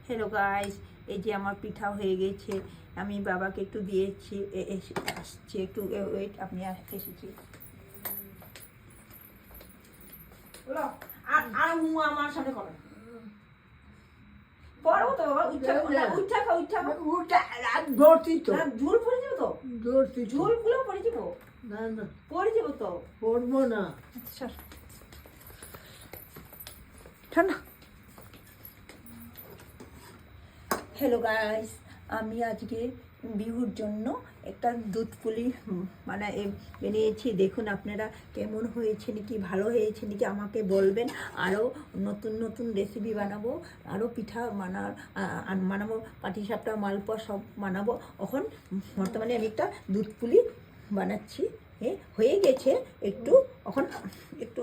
Hello guys, এই যে আমার পিঠা হয়ে গেছে। আমি বাবাকে একটু দিয়েছি, আসছি একটু ওয়েট, আপনি এসেছি। আর আমার সাথে করো, পড়ো তো বাবা, ঝুল পড়ে যাবো তো, ঝুলগুলো পড়ে যাবো, পড়ে যাবো তো, পড়বো না। আচ্ছা ঠান্ডা। হ্যালো গাইস, আমি আজকে বিহুর জন্য একটা দুধ পুলি বানিয়েছি। দেখুন আপনারা কেমন হয়েছে, নাকি ভালো হয়েছে নাকি আমাকে বলবেন। আরও নতুন নতুন রেসিপি বানাবো, আরও পিঠা বানাবো, পাটিসাপটা, মালপোয়া সব বানাবো। এখন বর্তমানে আমি একটা দুধ পুলি বানাচ্ছি, হয়ে গেছে একটু। এখন একটু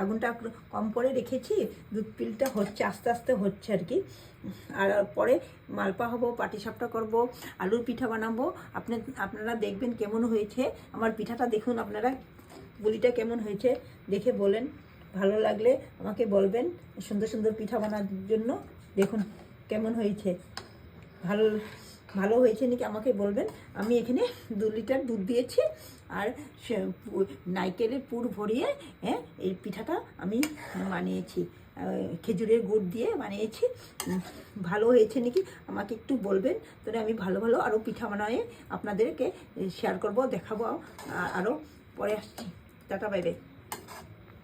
আগুনটা কম করে রেখেছি, দুধ পুলিটা হচ্ছে, আস্তে আস্তে হচ্ছে আর কি। আর পরে মালপোয়া হবো, পাটিসাপটা করব, আলুর পিঠা বানাবো। আপনারা দেখবেন কেমন হয়েছে আমার পিঠাটা। দেখুন আপনারা পুলিটা কেমন হয়েছে দেখে বলেন, ভালো লাগলে আমাকে বলবেন। সুন্দর সুন্দর পিঠা বানার জন্য দেখুন কেমন হয়েছে, ভালো হয়েছে নাকি আমাকে বলবেন। আমি এখানে 2 লিটার দুধ দিয়েছি, আর নারকেলের পুর ভরিয়ে এই পিঠাটা আমি বানিয়েছি, খেজুরের গুড় দিয়ে বানিয়েছি। ভালো হয়েছে নাকি আমাকে একটু বলবেন, তাহলে আমি ভালো ভালো আরও পিঠা বানিয়ে আপনাদেরকে শেয়ার করব, দেখাবো। আরও পরে আসছি। Tata, bye bye.